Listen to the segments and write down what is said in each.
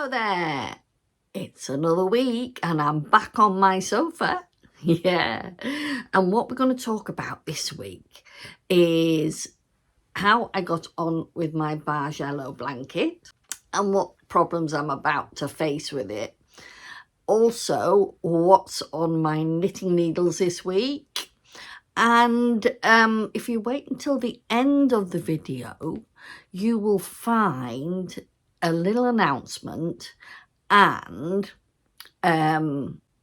Hello there, it's another week and I'm back on my sofa. Yeah, and what we're going to talk about this week is how I got on with my Bargello blanket and what problems I'm about to face with it. Also, what's on my knitting needles this week. And if you wait until the end of the video, you will find a little announcement and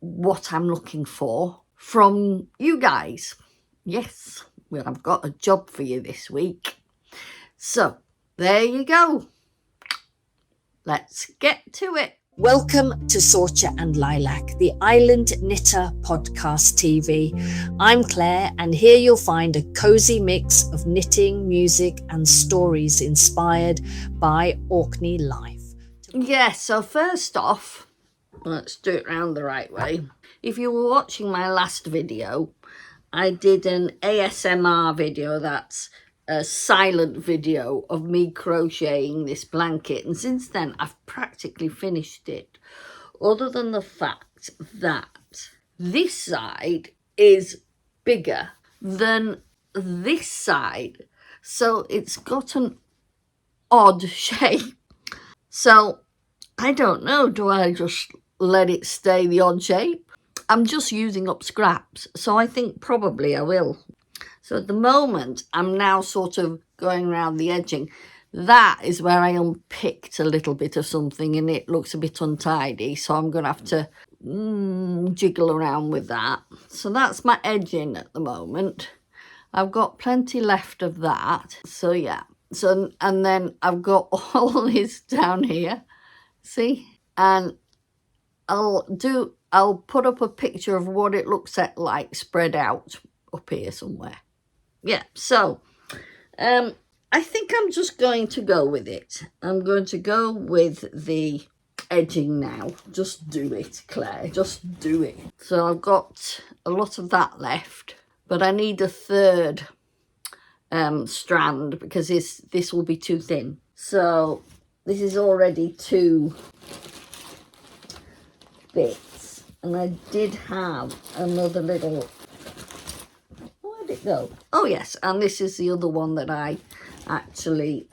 what I'm looking for from you guys. Yes, well, I've got a job for you this week. So there you go. Let's get to it. Welcome to Sorcha and Lilac, the Island Knitter Podcast TV. I'm Claire, and here you'll find a cozy mix of knitting, music and stories inspired by Orkney life. Yes, so first off, let's do it round the right way. If you were watching my last video, I did an ASMR video, that's a silent video of me crocheting this blanket, and since then I've practically finished it, other than the fact that this side is bigger than this side, so it's got an odd shape. So I don't know, do I just let it stay the odd shape? I'm just using up scraps, so I think probably I will. So at the moment, I'm now sort of going around the edging. That is where I unpicked a little bit of something and it looks a bit untidy. So I'm going to have to jiggle around with that. So that's my edging at the moment. I've got plenty left of that. So yeah. So, and then I've got all this down here. See? And I'll put up a picture of what it looks like spread out up here somewhere. Yeah, so I think I'm just going to go with it. I'm going to go with the edging now. Just do it, Claire, just do it. So I've got a lot of that left, but I need a third strand because this will be too thin. So this is already 2 bits, and I did have another little... Where'd it go? Oh yes, and this is the other one that I actually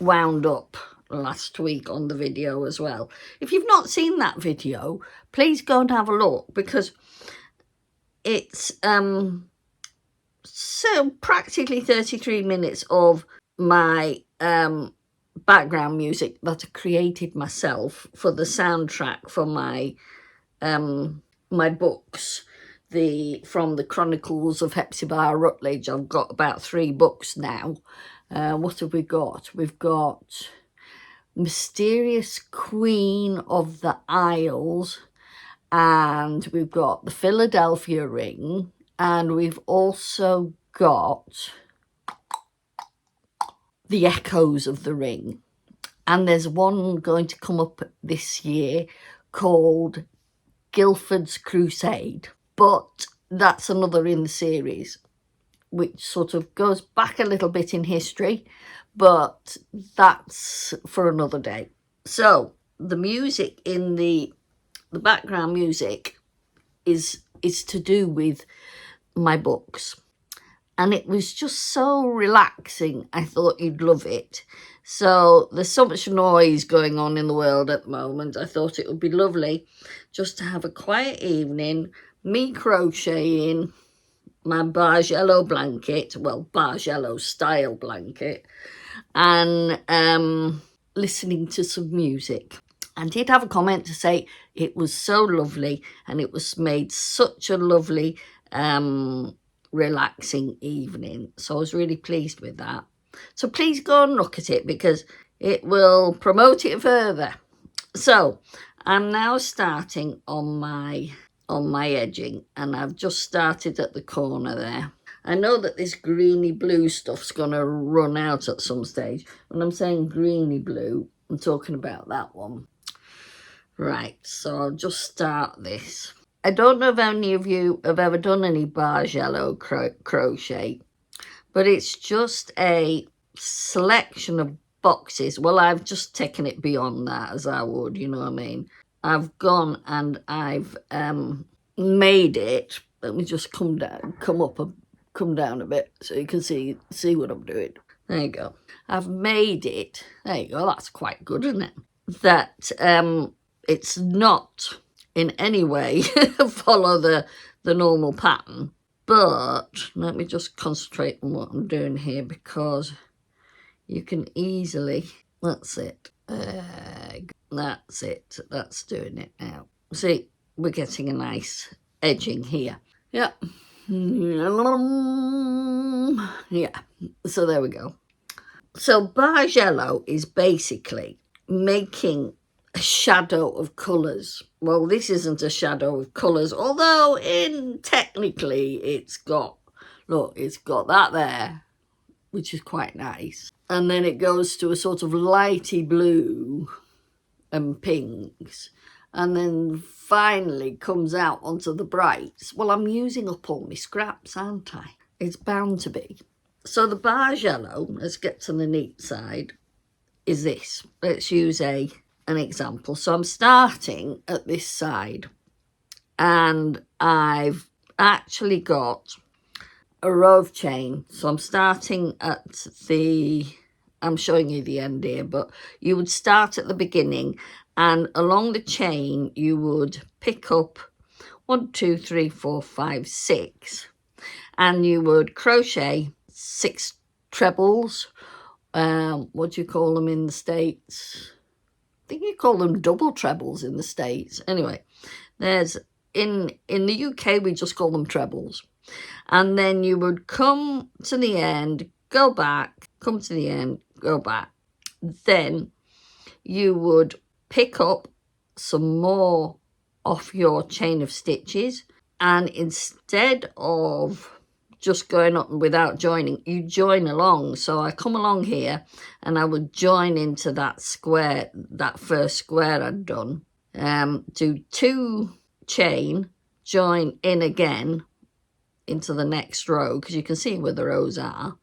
wound up last week on the video as well. If you've not seen that video, please go and have a look, because it's so practically 33 minutes of my background music that I created myself for the soundtrack for my my books. From the Chronicles of Hepzibah Rutledge. I've got about 3 books now. What have we got? We've got Mysterious Queen of the Isles, and we've got the Philadelphia Ring, and we've also got the Echoes of the Ring. And there's one going to come up this year called Guildford's Crusade. But that's another in the series, which sort of goes back a little bit in history, but that's for another day. So the music in the background music is to do with my books. And it was just so relaxing. I thought you'd love it. So there's so much noise going on in the world at the moment. I thought it would be lovely just to have a quiet evening, me crocheting my Bargello blanket, well, Bargello style blanket, and listening to some music. I did have a comment to say it was so lovely and it was made such a lovely relaxing evening. So I was really pleased with that. So please go and look at it because it will promote it further. So I'm now starting on my edging, and I've just started at the corner there. I know that this greeny blue stuff's going to run out at some stage. When I'm saying greeny blue, I'm talking about that one. Right, so I'll just start this. I don't know if any of you have ever done any Bargello crochet, but it's just a selection of boxes. Well, I've just taken it beyond that, as I would, you know what I mean. I've gone and I've made it. Let me just come down a bit so you can see what I'm doing. There you go. I've made it. There you go. That's quite good, isn't it? That it's not in any way follow the normal pattern, but let me just concentrate on what I'm doing here, because you can easily, that's it, that's it, that's doing it now. See, we're getting a nice edging here. Yeah. Yeah, so there we go. So Bargello is basically making a shadow of colours. Well, this isn't a shadow of colours, although technically it's got, look, it's got that there, which is quite nice. And then it goes to a sort of lighty blue and pinks, and then finally comes out onto the brights. Well, I'm using up all my scraps, aren't I? It's bound to be. So the Bargello, let's get to the neat side, is this. Let's use an example. So I'm starting at this side, and I've actually got a row of chain. So I'm starting at I'm showing you the end here, but you would start at the beginning, and along the chain you would pick up 1, 2, 3, 4, 5, 6, and you would crochet 6 trebles. What do you call them in the States? I think you call them double trebles in the States. Anyway, there's in the UK we just call them trebles. And then you would come to the end, go back, come to the end, go back. Then you would pick up some more off your chain of stitches, and instead of just going up without joining, you join along. So I come along here and I would join into that square, that first square I'd done, do 2 chain, join in again into the next row, because you can see where the rows are,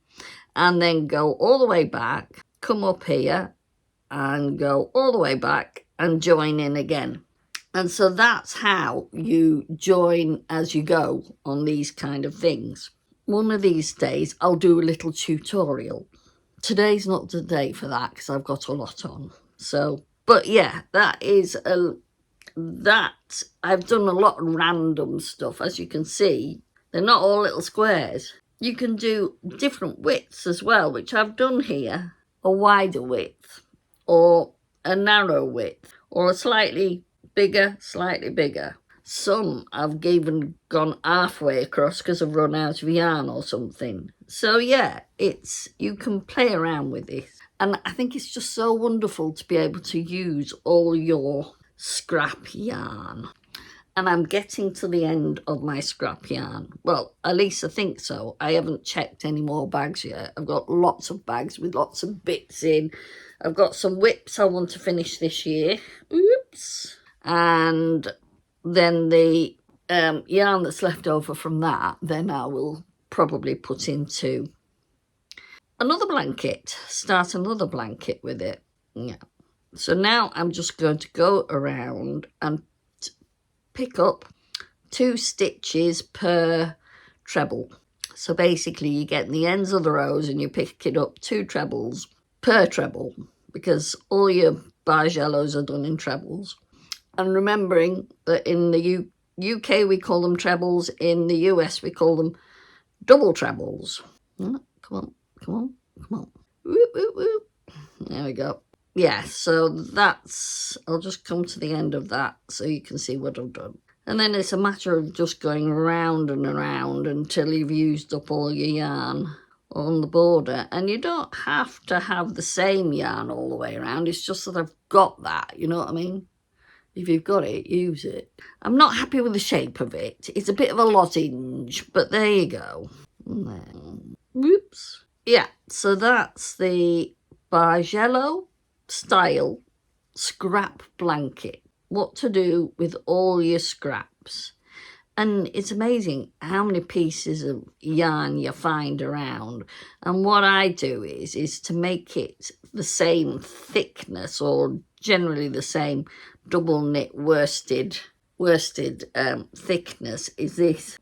and then go all the way back, come up here and go all the way back and join in again. And so that's how you join as you go on these kind of things. One of these days I'll do a little tutorial. Today's not the day for that because I've got a lot on. So, but yeah, that is that I've done a lot of random stuff. As you can see, they're not all little squares. You can do different widths as well, which I've done here. A wider width, or a narrow width, or a slightly bigger, slightly bigger. Some I've even gone halfway across because I've run out of yarn or something. So yeah, you can play around with this. And I think it's just so wonderful to be able to use all your scrap yarn. And I'm getting to the end of my scrap yarn. Well, at least I think so. I haven't checked any more bags yet. I've got lots of bags with lots of bits in. I've got some whips I want to finish this year. Oops. And then the yarn that's left over from that, then I will probably put into another blanket. Start another blanket with it. Yeah. So now I'm just going to go around and pick up 2 stitches per treble. So basically you get the ends of the rows and you pick it up 2 trebles per treble, because all your Bargellos are done in trebles. And remembering that in the UK we call them trebles, in the US we call them double trebles. Come on, come on, come on. Whoop, whoop, whoop. There we go. Yeah, so that's, I'll just come to the end of that so you can see what I've done. And then it's a matter of just going around and around until you've used up all your yarn on the border. And you don't have to have the same yarn all the way around. It's just that I've got that, you know what I mean? If you've got it, use it. I'm not happy with the shape of it. It's a bit of a lozenge, but there you go. Whoops. Yeah, so that's the Bargello style scrap blanket. What to do with all your scraps. And it's amazing how many pieces of yarn you find around. And what I do is to make it the same thickness, or generally the same double knit worsted thickness, is this.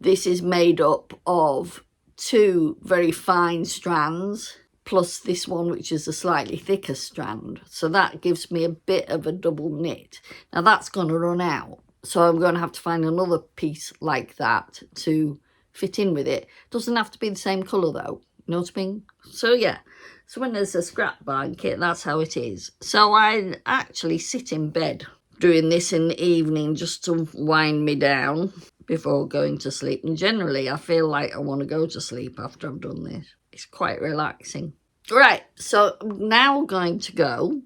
This is made up of 2 very fine strands, plus this one, which is a slightly thicker strand. So that gives me a bit of a double knit. Now that's going to run out. So I'm going to have to find another piece like that to fit in with it. Doesn't have to be the same colour though. You know what I mean? So yeah. So when there's a scrap blanket, that's how it is. So I actually sit in bed doing this in the evening just to wind me down before going to sleep. And generally I feel like I want to go to sleep after I've done this. It's quite relaxing. Right, so I'm now going to go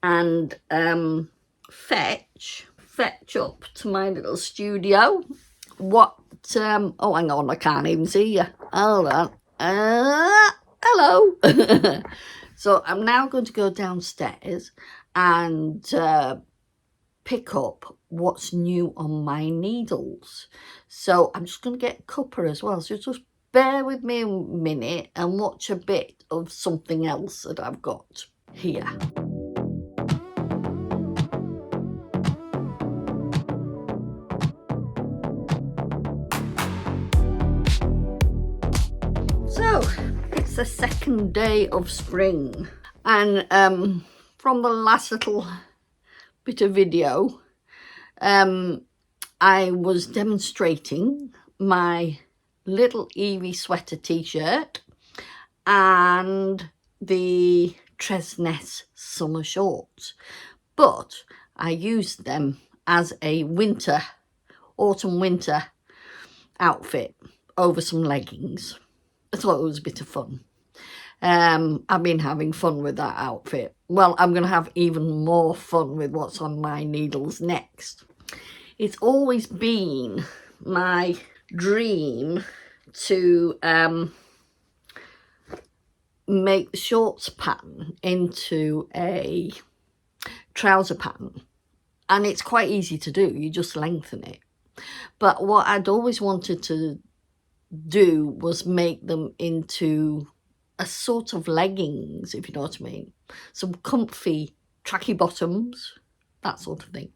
and fetch up to my little studio. What, oh, hang on, I can't even see you. Hold on. Hello. So I'm now going to go downstairs and pick up what's new on my needles. So I'm just going to get a cuppa as well. So just bear with me a minute and watch a bit of something else that I've got here. So it's the second day of spring, and from the last little bit of video, I was demonstrating my little Evie sweater t-shirt and the Tresness summer shorts, but I used them as a autumn winter outfit over some leggings. I thought it was a bit of fun. I've been having fun with that outfit. Well, I'm going to have even more fun with what's on my needles next. It's always been my dream to make the shorts pattern into a trouser pattern. And it's quite easy to do. You just lengthen it. But what I'd always wanted to do was make them into a sort of leggings, if you know what I mean. Some comfy tracky bottoms, that sort of thing.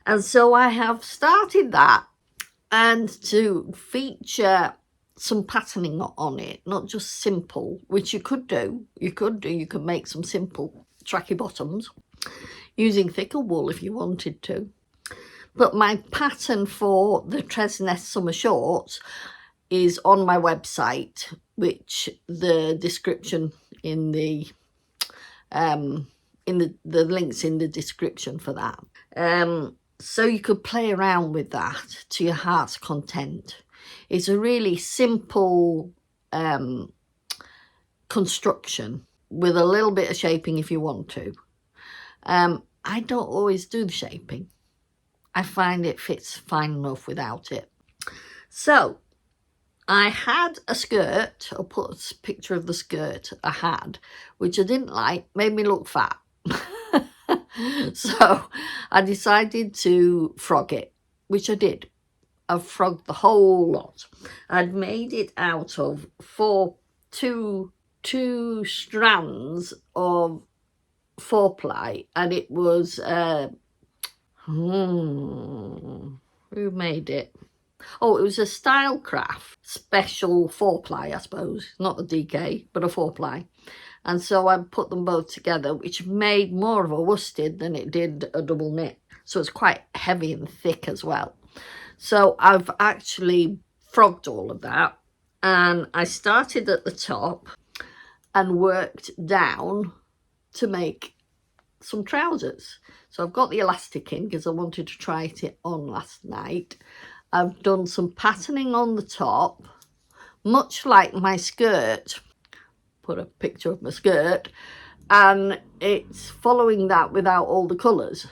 And so I have started that, and to feature some patterning on it, not just simple, which you could do. You could make some simple tracky bottoms using thicker wool if you wanted to. But my pattern for the Tresness summer shorts is on my website, which the description in the links in the description for that. So you could play around with that to your heart's content. It's a really simple construction with a little bit of shaping if you want to. I don't always do the shaping. I find it fits fine enough without it. So I had a skirt. I'll put a picture of the skirt I had, which I didn't like, made me look fat. So I decided to frog it, which I did. I've frogged the whole lot. I'd made it out of two strands of 4-ply, and it was who made it? Oh, it was a Stylecraft special 4-ply, I suppose. Not a DK, but a 4-ply. And so I put them both together, which made more of a worsted than it did a double knit. So it's quite heavy and thick as well. So I've actually frogged all of that. And I started at the top and worked down to make some trousers. So I've got the elastic in because I wanted to try it on last night. I've done some patterning on the top, much like my skirt. Put a picture of my skirt, and it's following that without all the colours.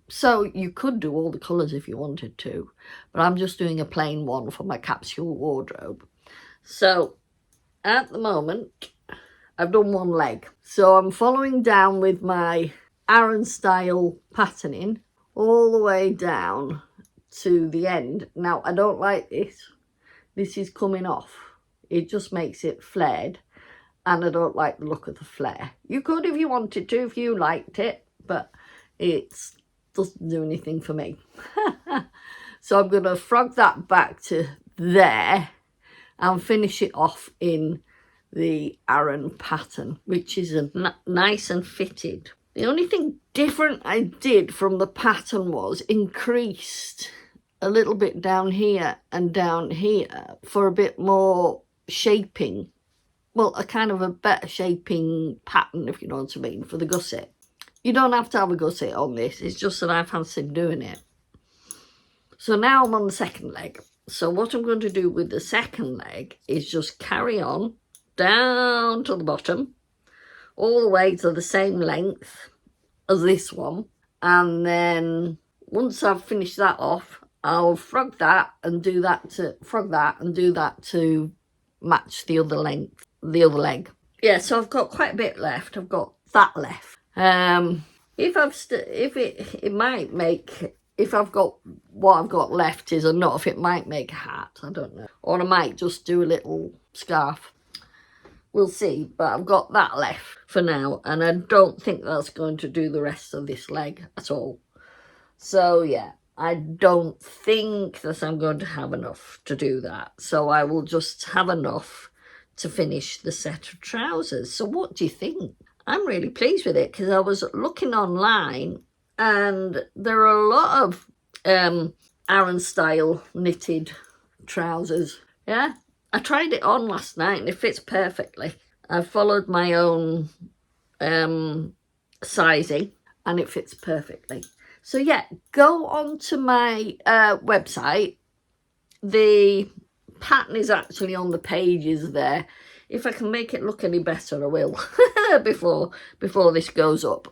So you could do all the colours if you wanted to, but I'm just doing a plain one for my capsule wardrobe. So at the moment, I've done one leg. So I'm following down with my Aran style patterning all the way down to the end. Now, I don't like this. This is coming off. It just makes it flared, and I don't like the look of the flare. You could if you wanted to, if you liked it, but it doesn't do anything for me. So I'm going to frog that back to there and finish it off in the Aran pattern, which is a nice and fitted. The only thing different I did from the pattern was increased a little bit down here and down here for a bit more shaping. Well, a kind of a better shaping pattern, if you know what I mean, for the gusset. You don't have to have a gusset on this, it's just that I fancied doing it. So now I'm on the second leg. So what I'm going to do with the second leg is just carry on down to the bottom, all the way to the same length as this one. And then once I've finished that off, I'll frog that and do that to match the other length, the other leg. Yeah, so I've got quite a bit left. I've got that left. If I've got what I've got left is enough, it might make a hat. I don't know. Or I might just do a little scarf. We'll see. But I've got that left for now. And I don't think that's going to do the rest of this leg at all. So, yeah. I don't think that I'm going to have enough to do that. So I will just have enough to finish the set of trousers. So what do you think? I'm really pleased with it because I was looking online and there are a lot of Aran style knitted trousers. Yeah, I tried it on last night and it fits perfectly. I followed my own sizing and it fits perfectly. So yeah, go on to my website. The pattern is actually on the pages there. If I can make it look any better, I will before this goes up.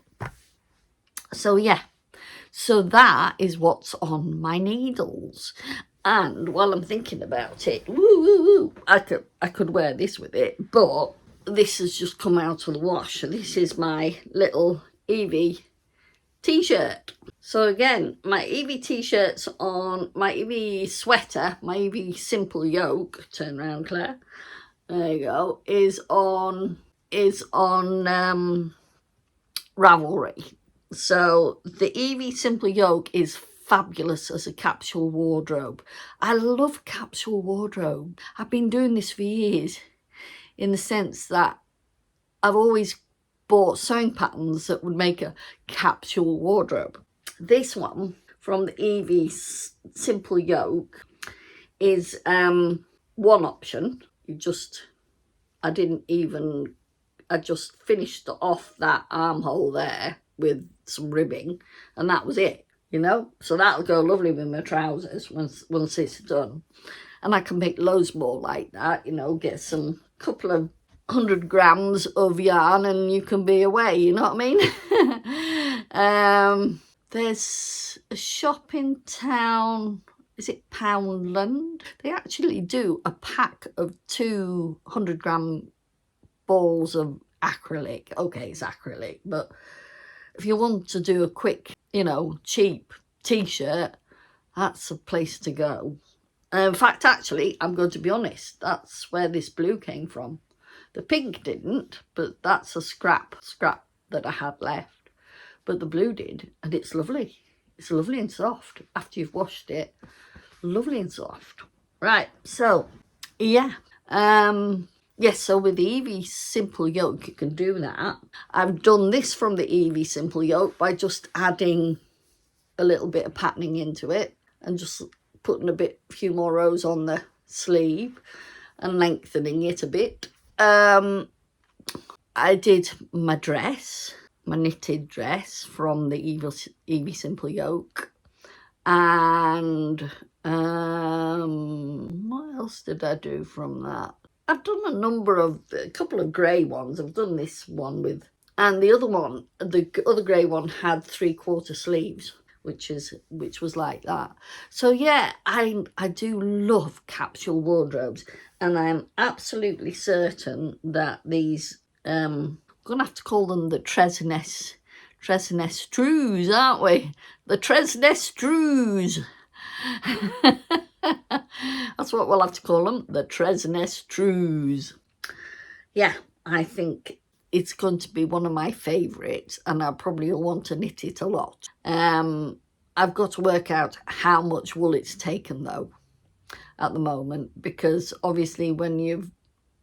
So yeah, so that is what's on my needles. And while I'm thinking about it, I could wear this with it, but this has just come out of the wash. So this is my little Evie t-shirt. So again, my Evie t-shirt's on, my Evie sweater, my Evie simple yoke, turn around Claire, there you go, is on Ravelry. So the Evie simple yoke is fabulous as a capsule wardrobe. I love capsule wardrobe. I've been doing this for years in the sense that I've always bought sewing patterns that would make a capsule wardrobe. This one from the Evie simple yoke is one option. I just finished off that armhole there with some ribbing and that was it, you know. So that'll go lovely with my trousers once it's done. And I can make loads more like that, you know, get some couple of 100 grams of yarn and you can be away, you know what I mean? There's a shop in town, is it Poundland? They actually do a pack of 200 gram balls of acrylic. Okay, it's acrylic, but if you want to do a quick, you know, cheap t-shirt, that's a place to go. In fact, actually, I'm going to be honest, that's where this blue came from. The pink didn't, but that's a scrap that I had left. But the blue did, and it's lovely. It's lovely and soft after you've washed it. Lovely and soft. Right, so, yeah. Yes, so with the Evie simple yoke, you can do that. I've done this from the Evie simple yoke by just adding a little bit of patterning into it and just putting a few more rows on the sleeve and lengthening it a bit. I did my dress, my knitted dress from the Evie simple yoke, and what else did I do from that? I've done a couple of grey ones. I've done this one with, and the other grey one had 3/4 sleeves, which was like that. So yeah, I do love capsule wardrobes, and I'm absolutely certain that these, I'm gonna have to call them the Tresnestrews, aren't we? The Tresnestrews. That's what we'll have to call them, the Tresness-Trues. Yeah, I think it's going to be one of my favourites, and I probably will want to knit it a lot. I've got to work out how much wool it's taken though at the moment, because obviously when you've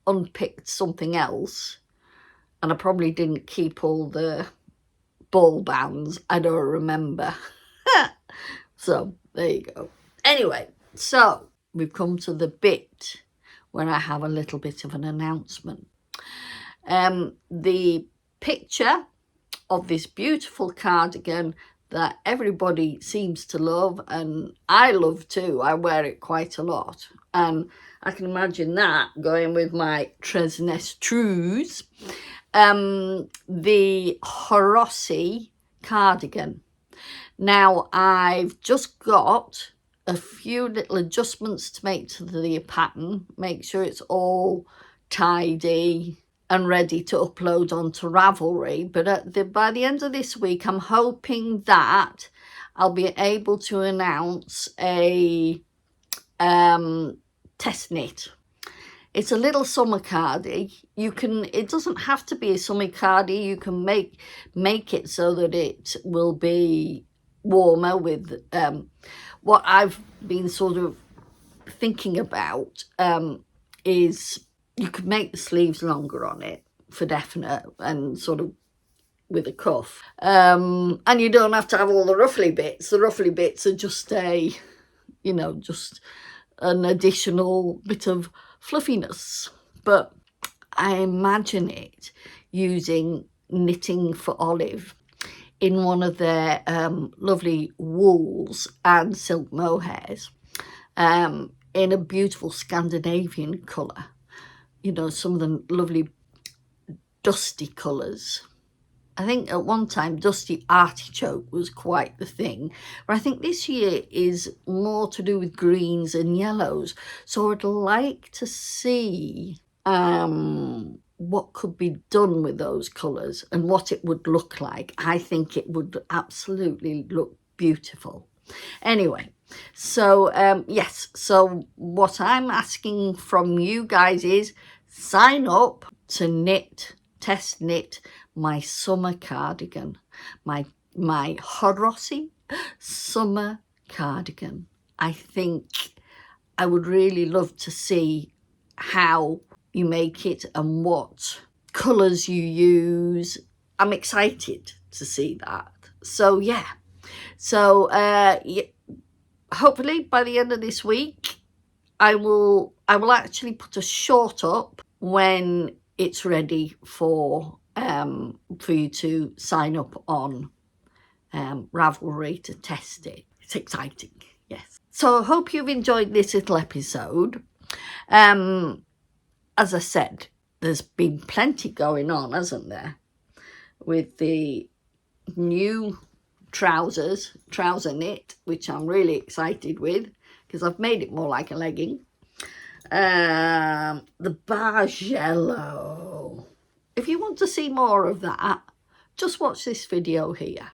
unpicked something else, and I probably didn't keep all the ball bands, I don't remember. So there you go. Anyway, so we've come to the bit where I have a little bit of an announcement. The picture of this beautiful cardigan that everybody seems to love, and I love too. I wear it quite a lot, and I can imagine that going with my Tresness-Trues. The Horossi cardigan. Now, I've just got a few little adjustments to make to the pattern, make sure it's all tidy and ready to upload onto Ravelry. But by the end of this week, I'm hoping that I'll be able to announce a test knit. It's a little summer cardie. It doesn't have to be a summer cardie. You can make it so that it will be warmer with what I've been sort of thinking about is you could make the sleeves longer on it for definite, and sort of with a cuff, and you don't have to have all the ruffly bits. The ruffly bits are just just an additional bit of fluffiness. But I imagine it using Knitting for Olive in one of their lovely wools and silk mohairs, in a beautiful Scandinavian colour. Some of the lovely dusty colours. I think at one time dusty artichoke was quite the thing, but I think this year is more to do with greens and yellows. So I'd like to see what could be done with those colours and what it would look like. I think it would absolutely look beautiful. Anyway, so yes, so what I'm asking from you guys is sign up to test knit my summer cardigan, my Horossi summer cardigan. I think I would really love to see how you make it and what colours you use. I'm excited to see that. So yeah, so hopefully by the end of this week I will actually put a short up when it's ready for you to sign up on Ravelry to test it. It's exciting, yes. So I hope you've enjoyed this little episode. As I said, there's been plenty going on, hasn't there, with the new trouser knit, which I'm really excited with because I've made it more like a legging. The Bargello. If you want to see more of that, just watch this video here.